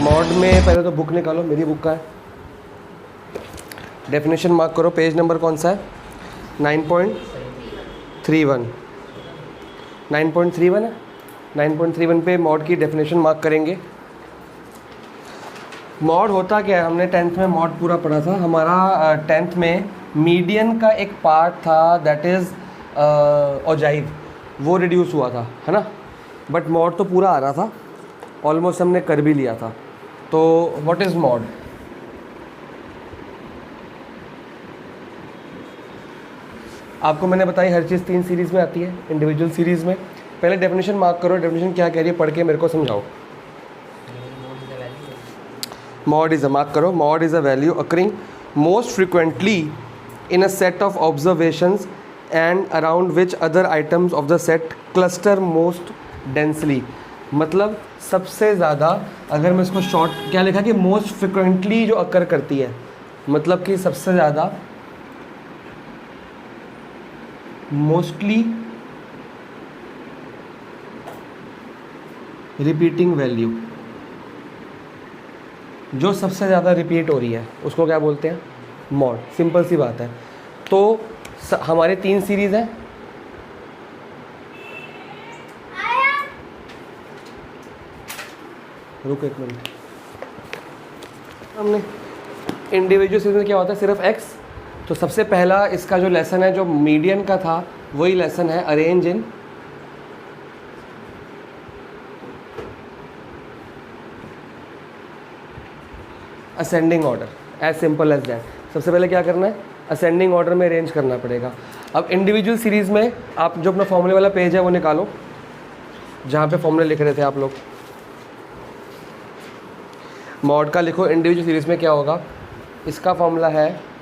Mod में पहले तो बुक निकालो, मेरी बुक का है। डेफिनेशन मार्क करो, पेज नंबर कौन सा है? 9.31 9.31 है। 9.31 पे मॉड की डेफिनेशन मार्क करेंगे। मॉड होता क्या है, हमने 10th में मॉड पूरा पढ़ा था। हमारा 10th में मीडियन का एक पार्ट था, दैट इज़ ओजाइव, वो रिड्यूस हुआ था, है ना। बट मॉड तो पूरा आ रहा था, ऑलमोस्ट हमने कर भी लिया था। तो व्हाट इज़ मॉड? आपको मैंने बताई हर चीज़ 3 सीरीज़ में आती है, इंडिविजुअल सीरीज़ में। पहले डेफिनेशन मार्क करो, डेफिनेशन क्या कह रही है पढ़ के मेरे को समझाओ। मॉड इज़ अ, मार्क करो, mod is a value occurring most frequently in a set of observations and around which other items of the set cluster most densely. मतलब सबसे ज़्यादा, अगर मैं इसको शॉर्ट क्या लिखा कि मोस्ट फ्रिक्वेंटली जो अकर करती है, मतलब कि सबसे ज़्यादा, मोस्टली रिपीटिंग वैल्यू, जो सबसे ज़्यादा रिपीट हो रही है उसको क्या बोलते हैं? मॉड। सिंपल सी बात है। तो हमारे 3 सीरीज़ हैं। रुको एक मिनट, हमने इंडिविजुअल सीरीज में क्या होता है, सिर्फ एक्स। तो सबसे पहला इसका जो लेसन है, जो मीडियन का था, वही लेसन है arrange in ascending order, as simple as that. सबसे पहले क्या करना है, असेंडिंग ऑर्डर में अरेंज करना पड़ेगा। अब इंडिविजुअल सीरीज़ में आप जो अपना फॉर्मूले वाला पेज है वो निकालो, जहाँ पे फॉर्मूले लिख रहे थे आप लोग। मॉड का लिखो, इंडिविजुअल सीरीज़ में क्या होगा, इसका फॉर्मूला है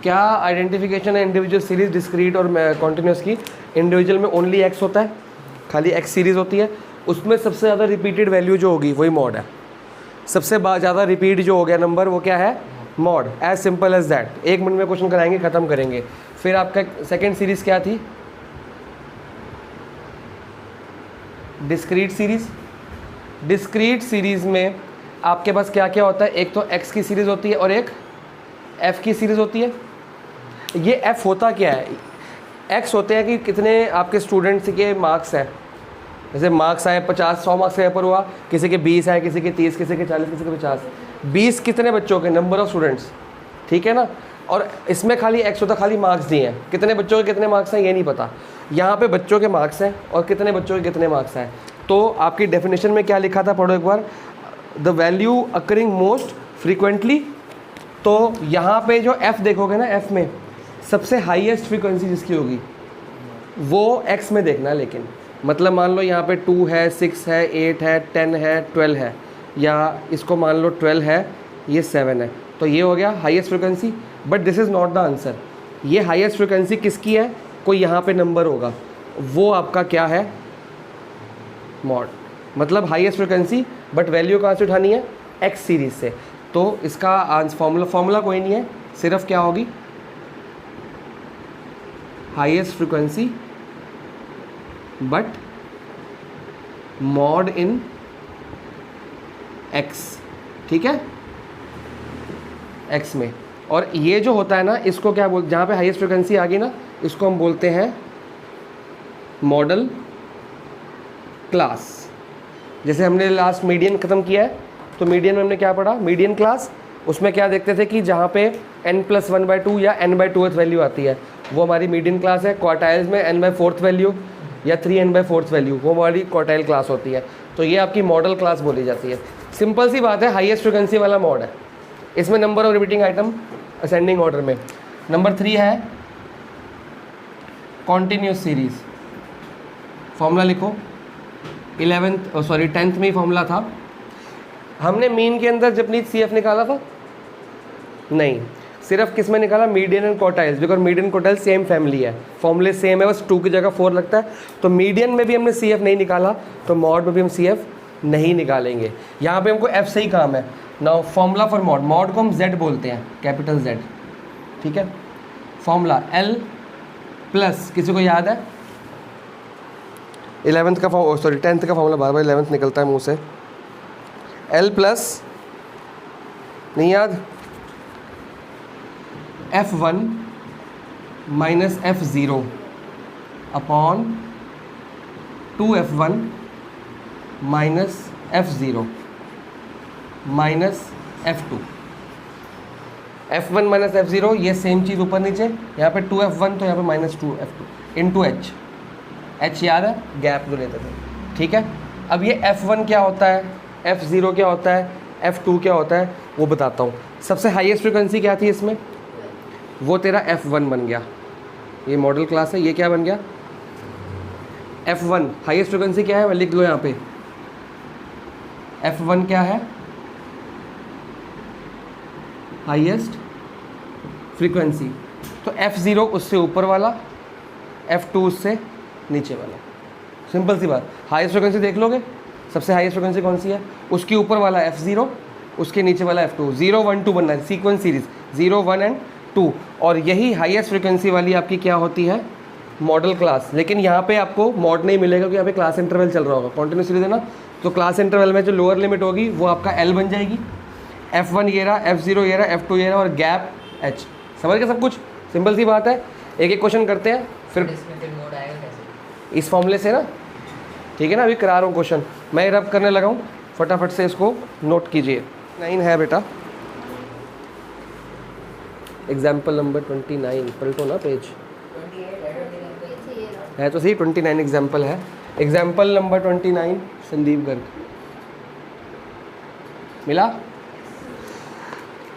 क्या आइडेंटिफिकेशन है इंडिविजुअल सीरीज डिस्क्रीट और कॉन्टिन्यूस की। इंडिविजुअल में ओनली एक्स होता है, खाली एक्स सीरीज़ होती है, उसमें सबसे ज़्यादा रिपीटेड वैल्यू जो होगी वही मॉड है। सबसे ज़्यादा रिपीट जो हो गया नंबर वो क्या है, mod. As simple as that. 1 minute में क्वेश्चन कराएंगे, ख़त्म करेंगे। फिर आपका सेकेंड सीरीज़ क्या थी, डिस्क्रीट सीरीज़। डिस्क्रीट सीरीज़ में आपके पास क्या क्या होता है, एक तो एक्स की सीरीज़ होती है और एक एफ़ की सीरीज़ होती है। ये एफ़ होता क्या है, एक्स होते हैं कि कितने आपके स्टूडेंट्स के मार्क्स हैं। जैसे मार्क्स आए 50-100 मार्क्स का पेपर हुआ, किसी के 20 आए, किसी के 30, किसी के 40, किसी के 50। 20 कितने बच्चों के, नंबर ऑफ़ स्टूडेंट्स, ठीक है ना। और इसमें खाली एक्स होता, खाली मार्क्स दिए हैं, कितने बच्चों के कितने मार्क्स हैं ये नहीं पता। यहाँ पे बच्चों के मार्क्स हैं और कितने बच्चों के कितने मार्क्स हैं। तो आपकी डेफिनेशन में क्या लिखा था, पढ़ो एक बार। The value occurring most frequently. तो यहाँ पे जो एफ़ देखोगे ना, एफ़ में सबसे हाईएस्ट फ्रीक्वेंसी जिसकी होगी वो एक्स में देखना है। लेकिन मतलब मान लो यहाँ पे 2 है, 6 है, 8 है, 10 है, 12 है, या इसको मान लो 12 है, ये 7 है, तो ये हो गया highest frequency. But this is not the answer. ये हाईएस्ट फ्रीक्वेंसी किसकी है, कोई यहाँ पे नंबर होगा, वो आपका क्या है, मॉड। मतलब हाईएस्ट फ्रीक्वेंसी, बट वैल्यू कहाँ से उठानी है, एक्स सीरीज से। तो इसका फॉर्मूला कोई नहीं है, सिर्फ क्या होगी, highest frequency but mod in x, ठीक है, एक्स में। और ये जो होता है ना, इसको क्या बोलते, जहाँ पे हाईएस्ट फ्रीक्वेंसी आ गई ना, इसको हम बोलते हैं मॉडल क्लास। जैसे हमने लास्ट मीडियन ख़त्म किया है, तो मीडियन में हमने क्या पढ़ा, मीडियन क्लास। उसमें क्या देखते थे कि जहाँ पे n+1/2 या n/2th वैल्यू आती है वो हमारी मीडियन क्लास है। क्वार्टाइल्स में n/4th वैल्यू या 3n/4th वैल्यू वो हमारी क्वार्टाइल क्लास होती है। तो ये आपकी मॉडल क्लास बोली जाती है। सिंपल सी बात है, हाईएस्ट फ्रिक्वेंसी वाला मॉड है। इसमें number of repeating item ascending order में। नंबर 3 है कॉन्टिन्यूस सीरीज़। फॉर्मूला लिखो, 10th में ही फॉर्मूला था। हमने मीन के अंदर जपनीत CF निकाला था नहीं, सिर्फ किस में निकाला, median and quartiles, because median quartile same family है, फॉर्मूले सेम है, बस 2 की जगह 4 लगता है। तो मीडियन में भी हमने CF नहीं निकाला, तो मॉड में भी हम CF नहीं निकालेंगे। यहाँ पे हमको F से ही काम है। Now formula for mod, mod को हम Z बोलते हैं, कैपिटल Z, ठीक है। फॉर्मूला L प्लस, किसी को याद है 11th का फॉर्म, सॉरी 10th का फॉर्मूला, बार बार 11th निकलता है मुंह से। L प्लस, नहीं याद, F1 minus F0 upon 2F1 minus F0 minus F2। F1 minus F0 ये सेम चीज़ ऊपर नीचे, यहाँ पे 2F1 तो यहाँ पे minus 2F2 into H। H याद है, गैप जो लेते थे, ठीक है। अब ये F1 क्या होता है, F0 क्या होता है, F2 क्या होता है, वो बताता हूँ। सबसे हाईएस्ट फ्रिक्वेंसी क्या थी इसमें, वो तेरा F1 बन गया। ये मॉडल क्लास है, ये क्या बन गया F1। हाईएस्ट फ्रिक्वेंसी क्या है, मैं लिख लो यहाँ पे, F1 क्या है, हाईएस्ट फ्रीक्वेंसी। तो F0 उससे ऊपर वाला, F2 उससे नीचे वाला, सिंपल सी बात। हाईएस्ट फ्रीक्वेंसी देख लोगे, सबसे हाईएस्ट फ्रीक्वेंसी कौन सी है, उसके ऊपर वाला F0, उसके नीचे वाला F2। 0 1 2 बनना है, सीक्वेंस सीरीज 0 1 एंड 2। और यही हाईएस्ट फ्रीक्वेंसी वाली आपकी क्या होती है, मॉडल क्लास। लेकिन यहाँ पे आपको मॉड नहीं मिलेगा क्योंकि यहाँ पे क्लास इंटरवल चल रहा होगा, कॉन्टिन्यूस सीरीज है ना। तो क्लास इंटरवल में जो लोअर लिमिट होगी वो आपका L बन जाएगी, F1 ये रहा, F0 ये रहा, F2 ये रहा और गैप H। समझ गए सब कुछ, सिंपल सी बात है। एक एक क्वेश्चन करते हैं फिर मोड आएगा कैसे, इस फॉर्मूले से ना, ठीक है ना। अभी करा रहा हूँ क्वेश्चन, मैं रब करने लगा हूँ, फटाफट से इसको नोट कीजिए। 9 है बेटा, एग्जाम्पल नंबर 29, पलटो ना पेज, 28 है तो सही 29 एग्जाम्पल है। एग्जाम्पल नंबर 29 संदीप गर्ग, मिला।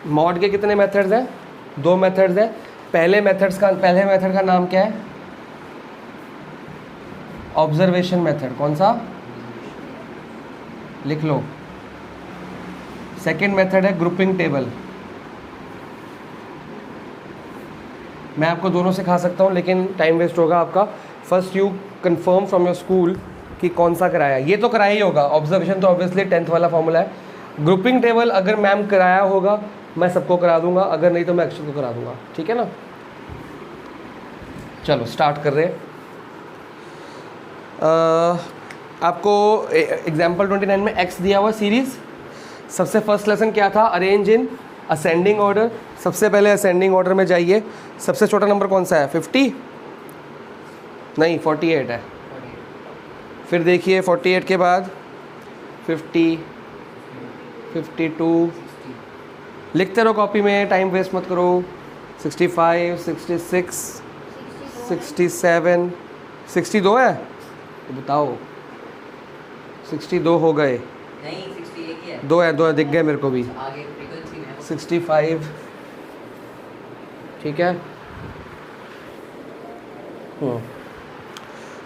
मॉड के कितने मेथड्स हैं, 2 मेथड्स हैं। पहले मेथड का नाम क्या है, ऑब्जर्वेशन मेथड। कौन सा, लिख लो। सेकंड मेथड है ग्रुपिंग टेबल। मैं आपको दोनों सिखा सकता हूँ लेकिन टाइम वेस्ट होगा आपका। First you confirm from your school कि कौन सा कराया, ये तो कराया ही होगा। ऑब्जर्वेशन तो ऑब्वियसली 10th वाला फॉर्मूला है। ग्रुपिंग टेबल अगर मैम कराया होगा मैं सबको करा दूंगा, अगर नहीं तो मैं अक्षर को करा दूंगा, ठीक है ना। चलो स्टार्ट कर रहे हैं। आपको एग्जाम्पल 29 में एक्स दिया हुआ सीरीज़। सबसे फर्स्ट लेसन क्या था, अरेंज इन असेंडिंग ऑर्डर। सबसे पहले असेंडिंग ऑर्डर में जाइए। सबसे छोटा नंबर कौन सा है, 50 नहीं 48 है। फिर देखिए 48 के बाद 50, 52, लिखते रहो कॉपी में, टाइम वेस्ट मत करो। 65, 66, 67, 62 है तो बताओ। 62 हो गए, नहीं 61 ही है, 2 है, 2 है, दिख गए मेरे को भी। आगे फ्रीक्वेंसी में 65, ठीक है।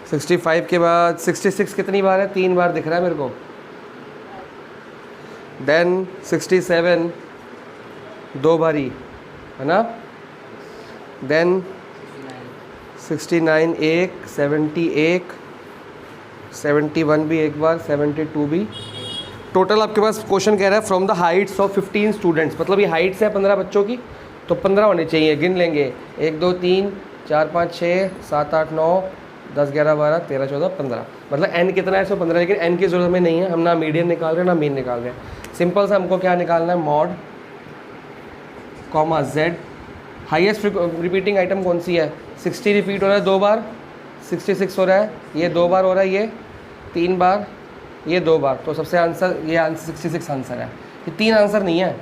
65 के बाद 66 कितनी बार है, 3 बार दिख रहा है मेरे को। देन 67 2 बारी है ना। देन 69 एक, 70 एक, 71 भी एक बार, 72 भी। टोटल आपके पास क्वेश्चन कह रहा है from the Heights of 15 students, मतलब ये हाइट्स है 15 बच्चों की, तो 15 होने चाहिए। गिन लेंगे 1 2 3 4 5 6 7 8 9 10 11 12 13 14 15, मतलब n कितना है 115। लेकिन n की जरूरत में नहीं है, हम ना मीडियन निकाल रहे हैं ना मीन निकाल रहे हैं। सिंपल सा हमको क्या निकालना है, mod comma z। Highest repeating item कौन सी है, 60 रिपीट हो रहा है 2 बार, 66 हो रहा है, ये 2 बार हो रहा है, ये 3 बार, ये 2 बार। तो सबसे आंसर ये 66 आंसर है। ये 3 आंसर नहीं है,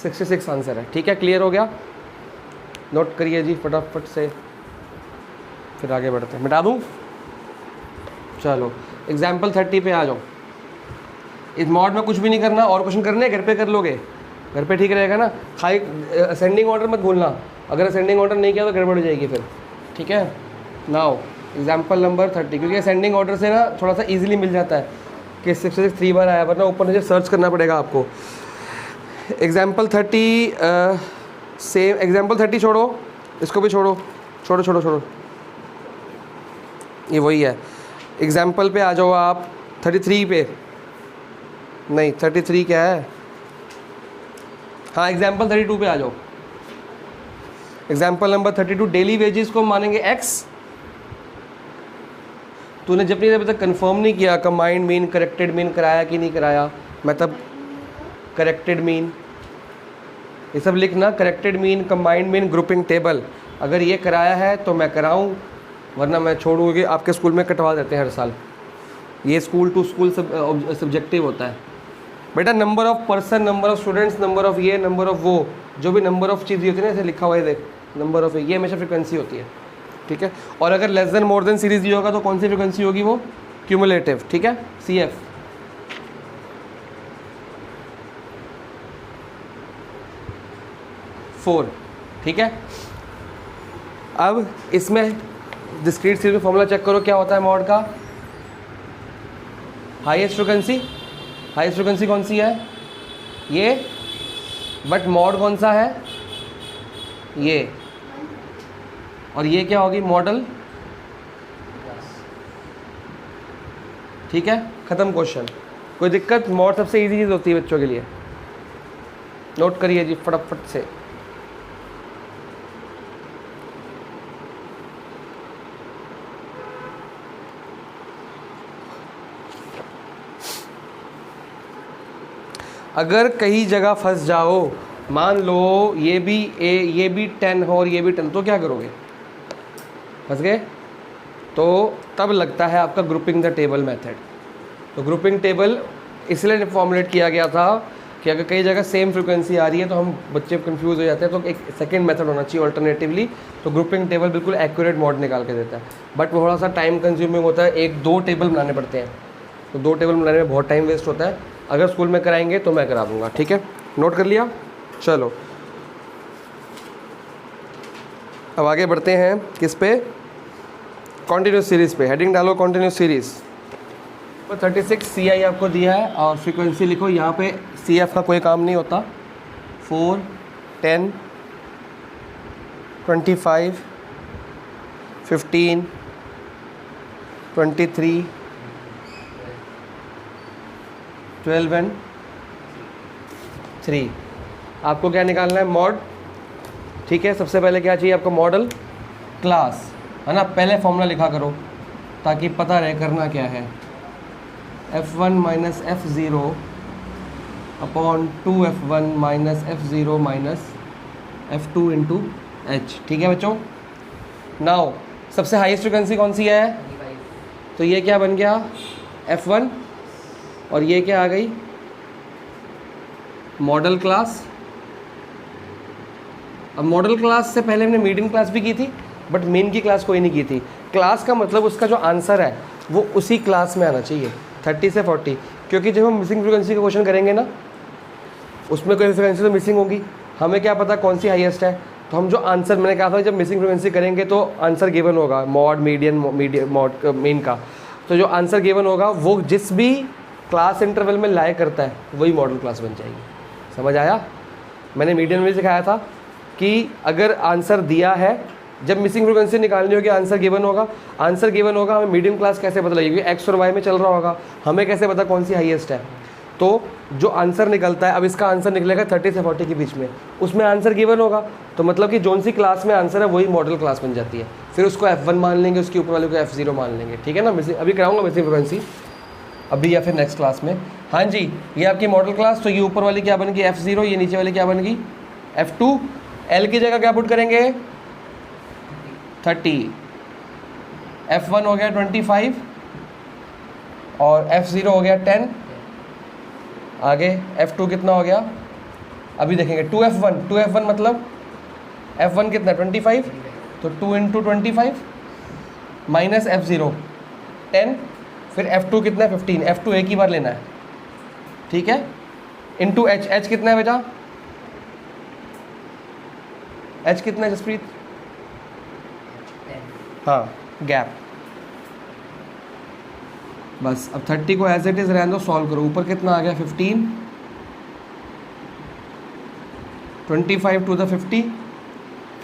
66 आंसर है। ठीक है, क्लियर हो गया, नोट करिए जी फटाफट से, फिर आगे बढ़ते हैं। मिटा दूँ, चलो एग्जाम्पल 30 पे आ जाओ। इस मॉड में कुछ भी नहीं करना, और क्वेश्चन करने घर पे कर लोगे, घर पे ठीक रहेगा ना। खाई असेंडिंग ऑर्डर मत भूलना, अगर असेंडिंग ऑर्डर नहीं किया तो गड़बड़ हो जाएगी फिर। ठीक है, नाउ एग्जाम्पल नंबर 30, क्योंकि असेंडिंग ऑर्डर से ना थोड़ा सा इजीली मिल जाता है कि 66 3 बार आया, वरना ऊपर नीचे सर्च करना पड़ेगा आपको। एग्जाम्पल 30 सेम, एग्जाम्पल 30 छोड़ो, इसको भी छोड़ो, छोड़ो छोड़ो छोड़ो, ये वही है। एग्जाम्पल पे आ जाओ आप 33 पे, नहीं 33 क्या है, हाँ एग्जाम्पल 32 पे आ जाओ। एग्जाम्पल नंबर 32, डेली वेजेस को मानेंगे x। तूने जब अभी तक कंफर्म नहीं किया कंबाइंड मीन करेक्टेड मीन कराया कि नहीं कराया, मतलब करेक्टेड मीन ये सब लिखना, corrected mean, combined mean, grouping table. अगर ये कराया है तो मैं कराऊं, वरना मैं छोड़ूंगी। आपके स्कूल में कटवा देते हैं हर साल, ये स्कूल टू स्कूल सब्जेक्टिव होता है बेटा। Number of person, number of students, number of ये, नंबर ऑफ वो, जो भी नंबर ऑफ चीज़ें होती है ना, ऐसे लिखा हुआ है देख, नंबर ऑफ ये हमेशा फ्रिक्वेंसी होती है, ठीक है। और अगर लेस देन मोर देन सीरीज दिया होगा तो कौन सी फ्रिक्वेंसी होगी, वो क्यूमुलेटिव, ठीक है, CF। फोर, ठीक है। अब इसमें डिस्क्रीट सीरीज में फॉर्मूला चेक करो क्या होता है मॉड का। हाईएस्ट फ्रिक्वेंसी, हाईएस्ट फ्रिक्वेंसी कौन सी है, ये, बट मॉड कौन सा है, ये, और ये क्या होगी, मॉडल, ठीक है, ख़त्म क्वेश्चन। कोई दिक्कत, मॉड सबसे इजी चीज़ होती है बच्चों के लिए, नोट करिए जी फटाफट से। अगर कहीं जगह फंस जाओ, मान लो ये भी ए, ये भी 10 हो और ये भी 10, तो क्या करोगे, फंस गए। तो तब लगता है आपका ग्रुपिंग द टेबल मेथड। तो ग्रुपिंग टेबल इसलिए फॉर्मुलेट किया गया था कि अगर कई जगह सेम फ्रिक्वेंसी आ रही है तो हम बच्चे कंफ्यूज हो जाते हैं, तो एक सेकंड मेथड होना चाहिए ऑल्टरनेटिवली। तो ग्रुपिंग टेबल बिल्कुल एक्यूरेट मॉड निकाल के देता है, बट थोड़ा सा टाइम कंज्यूमिंग होता है, एक दो टेबल बनाने पड़ते हैं, तो दो टेबल बनाने में बहुत टाइम वेस्ट होता है। अगर स्कूल में कराएंगे तो मैं करा दूँगा, ठीक है, नोट कर लिया। चलो अब आगे बढ़ते हैं, किस पे, कॉन्टीन्यूस सीरीज़ पे। हेडिंग डालो कॉन्टीन्यूस सीरीज़। तो 36 CI आपको दिया है और फ्रीक्वेंसी लिखो, यहाँ पे CF का कोई काम नहीं होता। 4, 10, 25, 15, 23, 12 एंड 3। आपको क्या निकालना है, मॉड, ठीक है। सबसे पहले क्या चाहिए आपको, मॉडल क्लास, है ना। पहले फॉर्मूला लिखा करो ताकि पता रहे करना क्या है। F1 minus F0 upon 2F1 minus F0 minus F2 into H, ठीक है बच्चों। नाउ सबसे हाईएस्ट फ्रिक्वेंसी कौन सी है, 25। तो ये क्या बन गया, F1, और ये क्या आ गई, मॉडल क्लास। अब मॉडल क्लास से पहले हमने मीडियम क्लास भी की थी, बट मेन की क्लास कोई नहीं की थी। क्लास का मतलब उसका जो आंसर है वो उसी क्लास में आना चाहिए, 30 से 40, क्योंकि जब हम मिसिंग फ्रिक्वेंसी का क्वेश्चन करेंगे ना, उसमें कोई फ्रिक्वेंसी तो मिसिंग होगी, हमें क्या पता कौन सी हाईएस्ट है। तो हम जो आंसर, मैंने कहा था जब मिसिंग फ्रिक्वेंसी करेंगे तो आंसर गिवन होगा, मॉड, मीडियन, मॉड, मेन का। तो जो आंसर गिवन होगा वो जिस भी क्लास इंटरवल में लाए करता है वही मॉडल क्लास बन जाएगी। समझ आया। मैंने मीडियन में सिखाया था कि अगर आंसर दिया है, जब मिसिंग फ्रिक्वेंसी निकालनी होगी आंसर गिवन होगा, आंसर गिवन होगा, हमें मीडियम क्लास कैसे पता लगेगी, एक्स और वाई में चल रहा होगा, हमें कैसे पता कौन सी हाईएस्ट है। तो जो आंसर निकलता है, अब इसका आंसर निकलेगा 30 से 40 के बीच में, उसमें आंसर गिवन होगा, तो मतलब कि जोन सी क्लास में आंसर है वही मॉडल क्लास बन जाती है। फिर उसको F1 मान लेंगे, उसके ऊपर वाले को F0 मान लेंगे, ठीक है ना। मिसिंग अभी कराऊंगा मिसिंग फ्रिक्वेंसी अभी या फिर नेक्स्ट क्लास में। हाँ जी, ये आपकी मॉडल क्लास। तो ये ऊपर वाली क्या बन गई, F0, ये नीचे वाली क्या बन गई, F2। L की जगह क्या पुट करेंगे, 30, F1 हो गया 25 और F0 हो गया 10। आगे F2 कितना हो गया, अभी देखेंगे, 2F1 मतलब F1 कितना, 25, तो 2 इंटू 25 माइनस F0 10, फिर F2 कितना है, 15। F2 एक ही बार लेना है, ठीक है, इंटू H कितना है बेटा, H कितना है जसप्रीत, हाँ, गैप। बस अब 30 को एज इट इज़ रहने दो, सॉल्व करो। ऊपर कितना आ गया, 15, 25 टू द 50,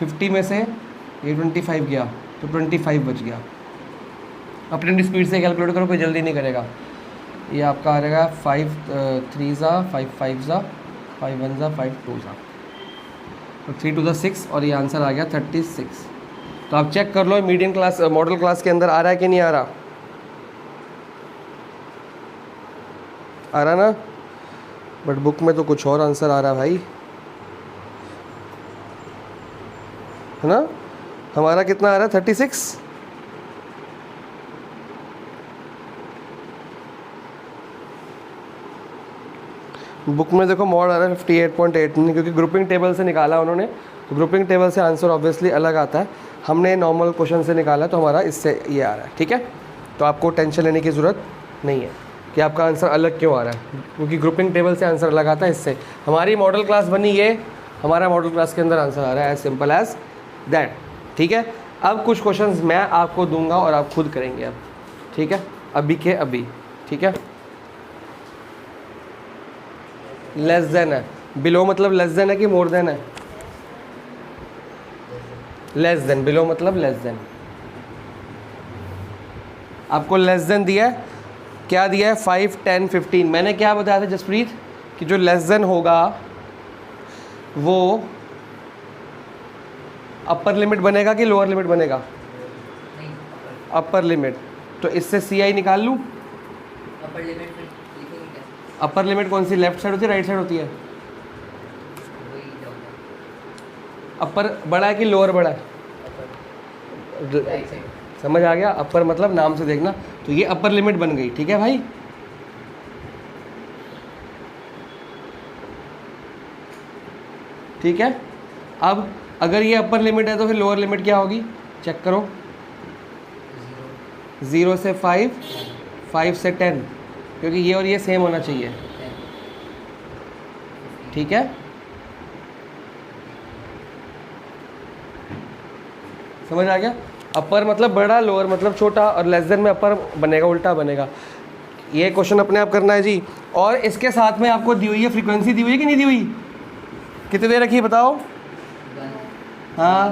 50 में से ये 25 गया तो 25 बच गया। अपनी स्पीड से कैलकुलेट करो, कोई जल्दी नहीं करेगा। ये आपका आ रहेगा 5 3 ज़ा 5 5 ज़ा 5 1 ज़ा 5 2 ज़ा। तो 3 टू द 6 और ये आंसर आ गया 36। तो आप चेक कर लो मीडियम क्लास मॉडल क्लास के अंदर आ रहा है कि नहीं आ रहा, आ रहा ना, बट बुक में तो कुछ और आंसर आ रहा है भाई, है ना। हमारा कितना आ रहा है 36। बुक में देखो मॉड आ रहा है 58.8, क्योंकि ग्रुपिंग टेबल से निकाला उन्होंने, तो ग्रुपिंग टेबल से आंसर ऑब्वियसली अलग आता है, हमने नॉर्मल क्वेश्चन से निकाला तो हमारा इससे ये आ रहा है, ठीक है। तो आपको टेंशन लेने की ज़रूरत नहीं है कि आपका आंसर अलग क्यों आ रहा है, क्योंकि ग्रुपिंग टेबल से आंसर अलग आता है इससे। हमारी मॉडल क्लास बनी ये, हमारा मॉडल क्लास के अंदर आंसर आ रहा है, एज सिंपल एज दैट, ठीक है। अब कुछ क्वेश्चंस मैं आपको दूंगा और आप खुद करेंगे अब, ठीक है, अभी के अभी, ठीक है। लेस देन है, बिलो मतलब लेस देन है कि मोर देन है, लेस देन, बिलो मतलब लेस देन। आपको लेस देन दिया है, क्या दिया है 5, 10, 15। मैंने क्या बताया था जसप्रीत कि जो लेस देन होगा वो अपर लिमिट बनेगा कि लोअर लिमिट बनेगा, नहीं अपर लिमिट। तो इससे सी आई निकाल लूँ। अपर लिमिट लिखेंगे कैसे? अपर लिमिट कौन सी, लेफ्ट साइड होती है राइट साइड होती है? वही डाउट अपर बड़ा है कि लोअर बड़ा है? Upper right side. समझ आ गया, अपर मतलब नाम से देखना। तो ये अपर लिमिट बन गई, ठीक है भाई। ठीक है, अब अगर ये अपर लिमिट है तो फिर लोअर लिमिट क्या होगी, चेक करो। 0 से 5, 5 से 10, क्योंकि ये और ये सेम होना चाहिए, ठीक है। समझ आ गया, अपर मतलब बड़ा, लोअर मतलब छोटा, और लेस देन में अपर बनेगा, उल्टा बनेगा। ये क्वेश्चन अपने आप करना है जी। और इसके साथ में आपको दी हुई है फ्रीक्वेंसी, दी हुई है कि नहीं दी हुई, कितनी देर रखी है बताओ। 1, हाँ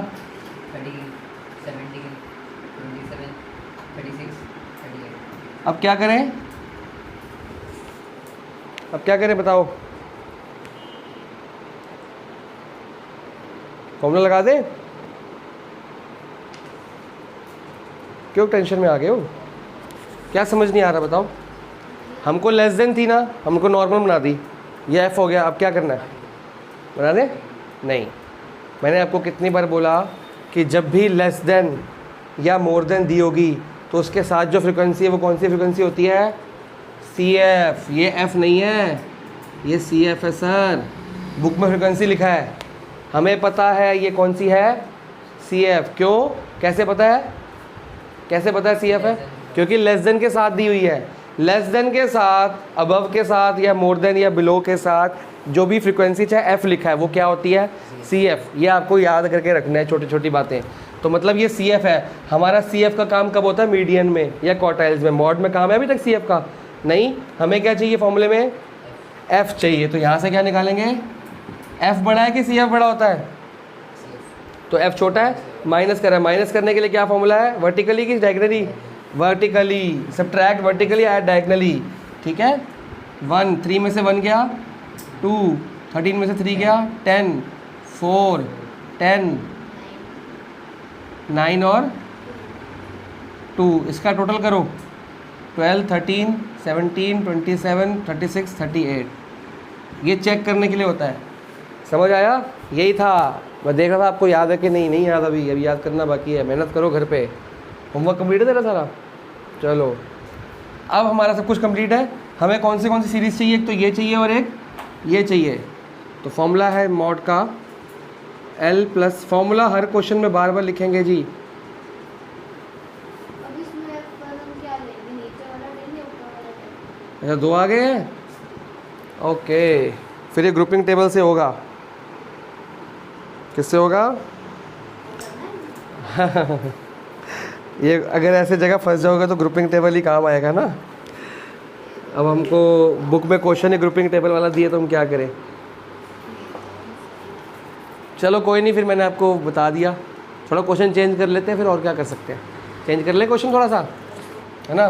30, 17, 27, 36, 38। अब क्या करें, अब क्या करें बताओ, फॉर्मूला लगा दे, क्यों टेंशन में आ गए हो, क्या समझ नहीं आ रहा बताओ। हमको लेस देन थी ना, हमको नॉर्मल बना दी, ये एफ हो गया, अब क्या करना है, बना दे। नहीं, मैंने आपको कितनी बार बोला कि जब भी लेस देन या मोर देन दी होगी तो उसके साथ जो फ्रिक्वेंसी है वो कौन सी फ्रिक्वेंसी होती है, सी एफ। ये एफ नहीं है, ये सी एफ है सर, बुक में फ्रिक्वेंसी लिखा है, हमें पता है ये कौन सी है, सी एफ। क्यों, कैसे पता है, कैसे पता है सी एफ है, क्योंकि लेस देन के साथ दी हुई है। लेस देन के साथ, अबव के साथ, या मोर देन या बिलो के साथ जो भी फ्रीक्वेंसी चाहे एफ लिखा है वो क्या होती है, सी एफ। ये आपको याद करके रखना है, छोटी छोटी बातें। तो मतलब ये सी एफ है हमारा। सी एफ का काम कब होता है, मीडियन में या क्वार्टाइल्स में। मॉड में काम है अभी तक सी एफ का नहीं। हमें क्या चाहिए फॉर्मूले में, एफ चाहिए। तो यहाँ से क्या निकालेंगे, एफ बड़ा है कि सी एफ बड़ा होता है, तो एफ छोटा है, माइनस कर रहा है। माइनस करने के लिए क्या फॉर्मूला है, वर्टिकली कि diagonally, vertically. Subtract vertically, add diagonally, ठीक है। 1, 3 में से 1 गया, 2, 13 में से 3 गया, 10, 4, 10, 9 और 2, इसका टोटल करो, 12, 13, 17, 27, 36, 38। ये चेक करने के लिए होता है, समझ आया। यही था, मैं देख रहा था आपको याद है कि नहीं, नहीं याद अभी याद करना बाकी है। मेहनत करो घर पे, होमवर्क कंप्लीट है तेरा सारा। चलो अब हमारा सब कुछ कंप्लीट है। हमें कौन सी सीरीज़ चाहिए, एक तो ये चाहिए और एक ये चाहिए। तो फॉर्मूला है मॉड का L प्लस, फॉर्मूला हर क्वेश्चन में बार बार लिखेंगे जी। अब इसमें हम क्या लेंगे, नीचे वाला लेंगे ऊपर वाला लेंगे? अच्छा 2 आ गए हैं, ओके। फिर ये ग्रुपिंग टेबल से होगा, किससे होगा ये अगर ऐसे जगह फंस जाओगे तो ग्रुपिंग टेबल ही काम आएगा ना। अब हमको बुक में क्वेश्चन ही ग्रुपिंग टेबल वाला दिए तो हम क्या करें। चलो कोई नहीं, फिर मैंने आपको बता दिया। थोड़ा क्वेश्चन चेंज कर लेते हैं, फिर और क्या कर सकते हैं, चेंज कर ले क्वेश्चन थोड़ा सा, है ना।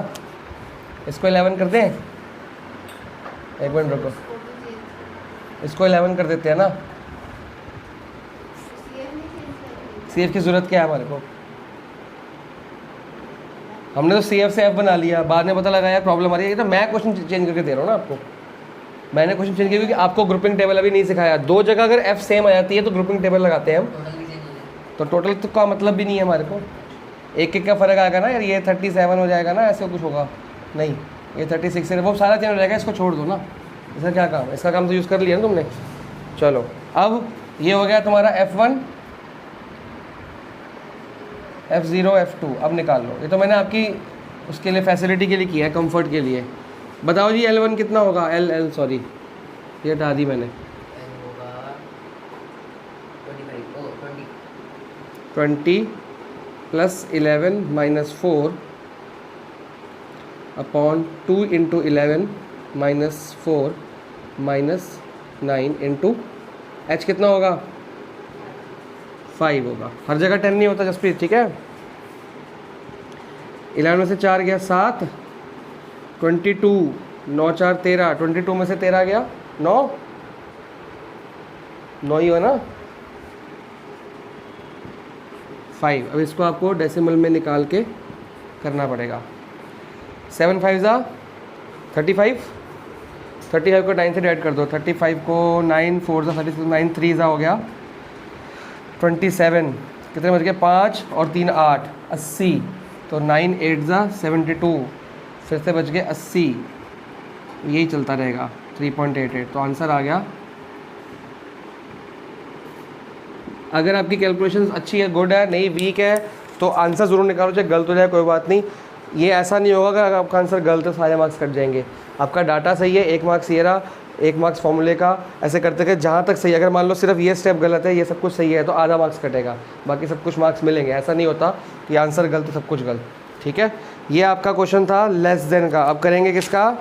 इसको 11 करते हैं, एक मिनट रुको, इसको 11 कर देते हैं ना। सी एफ की ज़रूरत क्या है हमारे को? हमने तो सी एफ से एफ बना लिया, बाद में पता लगा यार प्रॉब्लम आ रही है। ये तो मैं क्वेश्चन चेंज करके दे रहा हूँ ना आपको, मैंने क्वेश्चन चेंज किया क्योंकि आपको ग्रुपिंग टेबल अभी नहीं सिखाया। दो जगह अगर एफ सेम आ जाती है तो ग्रुपिंग टेबल लगाते हैं हम, टोटल भी चेंज हो जाए। तो टोटल तो का मतलब भी नहीं है हमारे को। एक एक का फ़र्क आएगा ना यार, ये 37 हो जाएगा ना, ऐसे कुछ होगा नहीं, ये 36 है, वो सारा चेंज हो जाएगा। इसको छोड़ दो ना, इसका क्या काम है? इसका काम तो यूज़ कर लिया ना तुमने। चलो अब ये हो गया तुम्हारा F1 F0 F2, अब निकाल लो। ये तो मैंने आपकी उसके लिए फैसिलिटी के लिए किया है, कंफर्ट के लिए। बताओ जी L1 कितना होगा? L सॉरी ये हटा दी मैंने। एल होगा 25 ओ 20 20 plus 11 minus 4 upon 2 into 11 minus 4 minus 9 into H कितना होगा? 5 होगा। हर जगह 10 नहीं होता जसप्रीत, ठीक है। 11 में से 4 गया 7, 22, 9 4 13, 22 में से 13 गया 9 ही हो ना 5। अब इसको आपको डेसिमल में निकाल के करना पड़ेगा। 7 5 ज़ा 35, 35 को 9 से डिवाइड कर दो। 35 को 9 4 ज़ा 36, 9 3 ज़ा हो गया 27, कितने बच गए? 5 और 3 8, 80। तो 9 8 ज़ा 72, फिर से बच गए 80। यही चलता रहेगा 3.88। तो आंसर आ गया। अगर आपकी कैलकुलेशन अच्छी है, गुड है, नहीं वीक है, तो आंसर ज़रूर निकालो, चाहे गलत हो जाए कोई बात नहीं। ये ऐसा नहीं होगा अगर आपका आंसर गलत है सारे मार्क्स कट जाएंगे। आपका डाटा सही है, 1 मार्क्स ये रहा, 1 मार्क्स फॉर्मूले का, ऐसे करते करते जहाँ तक सही। अगर मान लो सिर्फ ये स्टेप गलत है, ये सब कुछ सही है, तो आधा मार्क्स कटेगा, बाकी सब कुछ मार्क्स मिलेंगे। ऐसा नहीं होता कि आंसर गलत है सब कुछ गलत, ठीक है। ये आपका क्वेश्चन था लेस देन का। अब करेंगे किसका?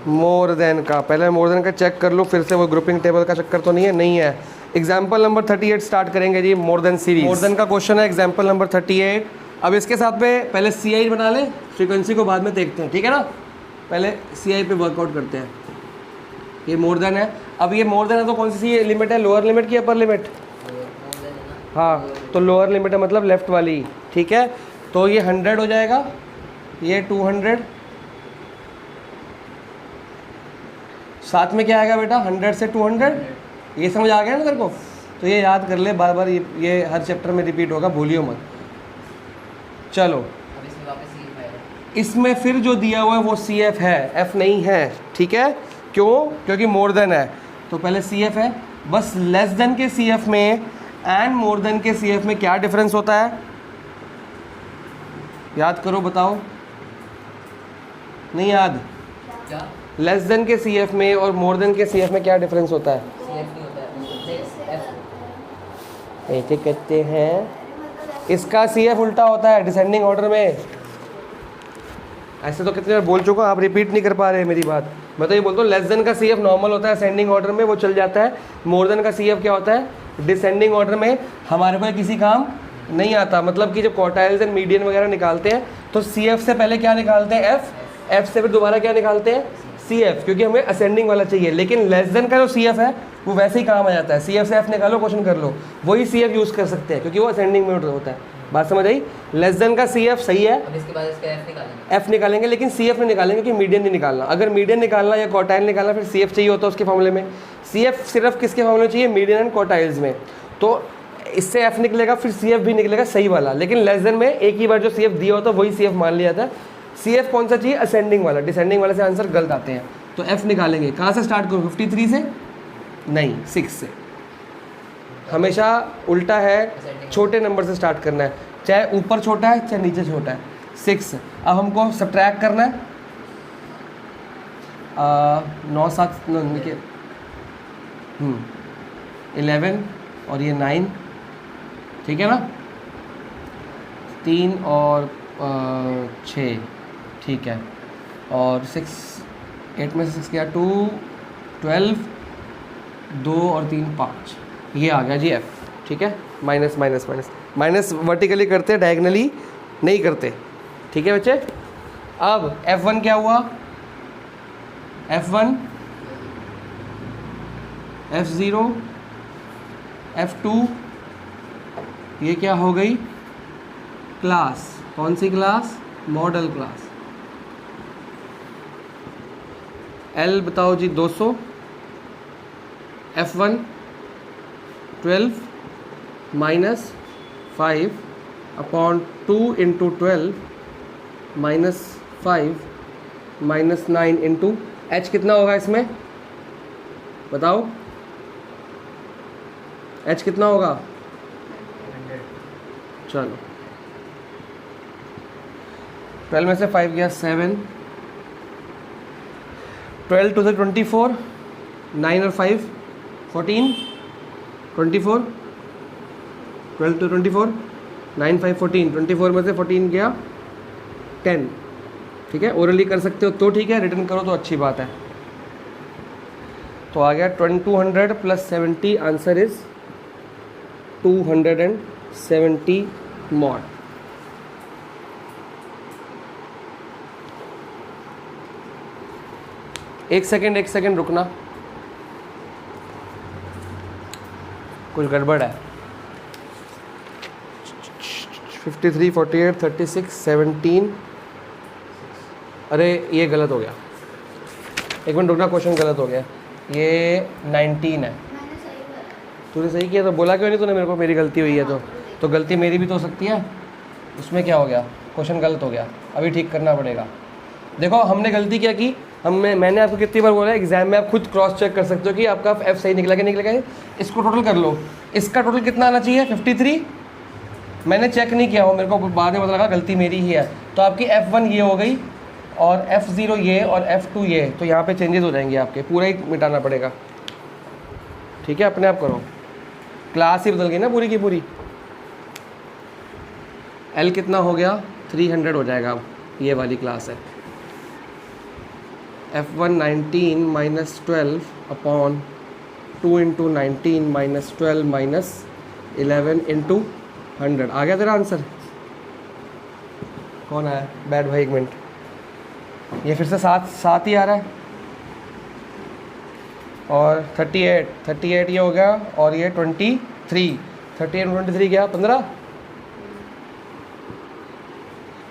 मोर देन का। पहले मोर देन का चेक कर लो, फिर से वो ग्रुपिंग टेबल का चक्कर तो नहीं है। नहीं है। एग्जाम्पल नंबर 38 स्टार्ट करेंगे जी, more than series. More than का क्वेश्चन है, एग्जाम्पल नंबर 38। अब इसके साथ में पहले CI बना लें, फ्रीक्वेंसी को बाद में देखते हैं, ठीक है ना। पहले CI पे वर्कआउट करते हैं। ये मोर देन है। अब ये मोर देन है तो कौन सी लिमिट है? लोअर लिमिट की अपर लिमिट? हाँ, तो लोअर लिमिट है मतलब लेफ्ट वाली, ठीक है। तो ये 100 हो जाएगा, ये 200, साथ में क्या आएगा बेटा? 100 से 200। ये समझ आ गया ना तेरे को? तो ये याद कर ले, बार बार ये हर चैप्टर में रिपीट होगा, भूलियो मत। चलो अब इसमें वापस CF आएगा। इसमें फिर जो दिया हुआ है वो CF है, F नहीं है, ठीक है। क्यों? क्योंकि मोर देन है, तो पहले CF है। बस लेस देन के CF में एंड मोर देन के CF में क्या डिफरेंस होता है? याद करो, बताओ। नहीं याद? क्या? लेस देन के CF में और मोर देन के CF में क्या डिफरेंस होता है? CF नहीं होता है, F। ऐसे कहते हैं। इसका CF उल्टा होता है, डिसेंडिंग ऑर्डर में। ऐसे तो कितने बार बोल चुका, आप रिपीट नहीं कर पा रहे मेरी बात। मैं तो ये बोलता हूँ लेस देन का CF नॉर्मल होता है, असेंडिंग ऑर्डर में वो चल जाता है। मोर देन का CF क्या होता है? डिसेंडिंग ऑर्डर में। हमारे को किसी काम नहीं आता। मतलब कि जब क्वार्टाइल्स एंड मीडियन वगैरह निकालते हैं तो CF से पहले क्या निकालते हैं? F से फिर दोबारा क्या निकालते हैं? CF, क्योंकि हमें असेंडिंग वाला चाहिए। लेकिन लेस देन का जो CF है वो वैसे ही काम आ जाता है। CF से F निकालो, क्वेश्चन कर लो, वही CF यूज़ कर सकते हैं क्योंकि वो असेंडिंग में होता है। बात समझ आई? लेस देन का CF सही है, अब इसके बाद इसका F निकालेंगे। F निकालेंगे, लेकिन CF नहीं निकालेंगे क्योंकि मीडियन नहीं निकालना। अगर मीडियन निकालना या क्वार्टाइल निकालना फिर CF चाहिए होता है उसके फॉर्मूले में। CF सिर्फ किसके फॉर्मूले में चाहिए? मीडियन एंड क्वार्टाइल्स में। तो इससे F निकलेगा, फिर CF भी निकलेगा सही वाला। लेकिन लेस देन में एक ही बार जो CF दिया होता है वही CF मान लिया जाता है। CF कौन सा चाहिए? असेंडिंग वाला। डिसेंडिंग वाले से आंसर गलत आते हैं। तो F निकालेंगे। कहाँ से स्टार्ट करूँ? 53 से नहीं, 6 से। हमेशा उल्टा है, छोटे नंबर से स्टार्ट करना है, चाहे ऊपर छोटा है चाहे नीचे छोटा है। 6। अब हमको सब्ट्रैक्ट करना है 9 7 11 और ये 9, ठीक है ना। 3 और 6, ठीक है। और 6 8 में से 6 गया 2 12, 2 और 3 5, ये आ गया जी F, ठीक है। Minus minus minus minus vertically करते हैं, डायगनली नहीं करते, ठीक है बच्चे। अब F1 क्या हुआ? F1 F0 F2 ये क्या हो गई, क्लास। कौन सी क्लास, मॉडल क्लास। L बताओ जी 200, F1 12 minus 5 upon 2 into 12 minus 5 minus 9 into H कितना होगा इसमें बताओ, H कितना होगा, चलो 12 में से 5 गया 7, 12 टू द 24, 9 और 5 14, 24, 12 टू 24, 9 5 14, 24 में से 14 गया 10। ठीक है, ओरली कर सकते हो तो ठीक है, रिटर्न करो तो अच्छी बात है। तो आ गया 200 प्लस 70, आंसर इज 270 मॉड। एक सेकेंड रुकना, कुछ गड़बड़ है। 53 48 36 17, अरे ये गलत हो गया, एक मिनट रुकना, क्वेश्चन गलत हो गया, ये 19 है। मैंने सही करा। तूने सही किया तो बोला क्यों नहीं तूने मेरे को, मेरी गलती हुई है तो गलती मेरी भी तो हो सकती है, उसमें क्या हो गया, क्वेश्चन गलत हो गया, अभी ठीक करना पड़ेगा। देखो हमने गलती क्या की, मैंने आपको कितनी बार बोला एग्जाम में आप खुद क्रॉस चेक कर सकते हो कि आपका F सही निकला कि निकलेगा। इसको टोटल कर लो, इसका टोटल कितना आना चाहिए 53, मैंने चेक नहीं किया हो, मेरे को बाद में पता लगा गलती मेरी ही है। तो आपकी F1 ये हो गई और F0 ये और F2 ये, तो यहाँ पे चेंजेस हो जाएंगे आपके, पूरा ही मिटाना पड़ेगा। ठीक है, अपने आप करो, क्लास ही बदल गई ना पूरी की पूरी। L कितना हो गया 300 हो जाएगा, अब ये वाली क्लास है। F1 19 minus 12 upon 2 into 19 minus 12 minus 11 into 100। आ गया तेरा आंसर। कौन आया बैड भाई, एक मिनट, ये फिर से सात ही आ रहा है। और 38 ये हो गया, और ये 23, 38 और 23 गया 15।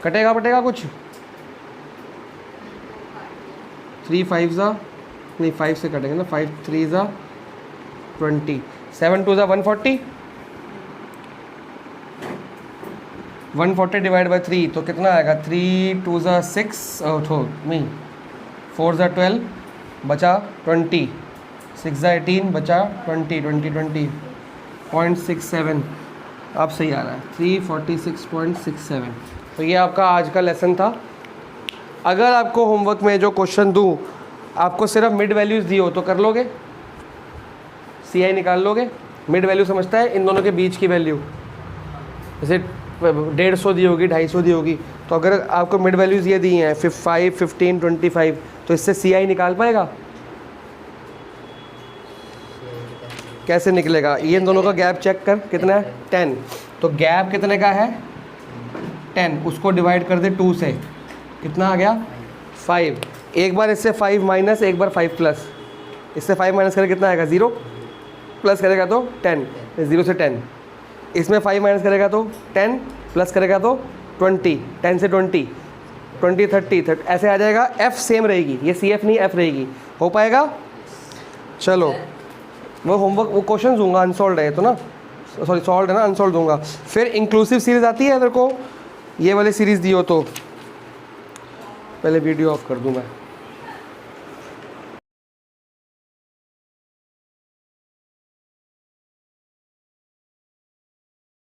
कटेगा कुछ, 3 5 ज़ा नहीं, 5 से कटेंगे ना, 5 3 ज़ा 20, 7 2 ज़ा 140, 140 डिवाइड बाई 3 तो कितना आएगा, 3 2 ज़ा 6 नहीं 4 ज़ा 12 बचा 20, 6 ज़ा 18 बचा 20 0.67, आप सही आ रहा है 346.67। तो ये आपका आज का लेसन था। अगर आपको होमवर्क में जो क्वेश्चन दूं आपको सिर्फ मिड वैल्यूज़ दी हो तो कर लोगे, CI निकाल लोगे। मिड वैल्यू समझता है इन दोनों के बीच की वैल्यू, जैसे 150 दी होगी 250 दी होगी, तो अगर आपको मिड वैल्यूज़ ये दी हैं 5 15 25 तो इससे CI निकाल पाएगा, कैसे निकलेगा। ये इन दोनों का गैप चेक कर कितना है 10, तो गैप कितने का है 10, उसको डिवाइड कर दे 2 से, कितना आ गया 5। एक बार इससे 5 माइनस, एक बार 5 प्लस, इससे 5 माइनस करेगा कितना आएगा 0, प्लस करेगा तो 10, 0 से 10, इसमें 5 माइनस करेगा तो 10, प्लस करेगा तो 20, 10 से 20 30 ऐसे आ जाएगा। F सेम रहेगी, ये CF नहीं F रहेगी, हो पाएगा। चलो वो होमवर्क वो क्वेश्चन दूंगा, अनसॉल्व है तो ना, सॉरी सॉल्व है ना, अनसॉल्व दूंगा। फिर इंक्लूसिव सीरीज़ आती है, अगर को ये वाली सीरीज़ दी हो तो पहले वीडियो ऑफ कर दूँ मैं।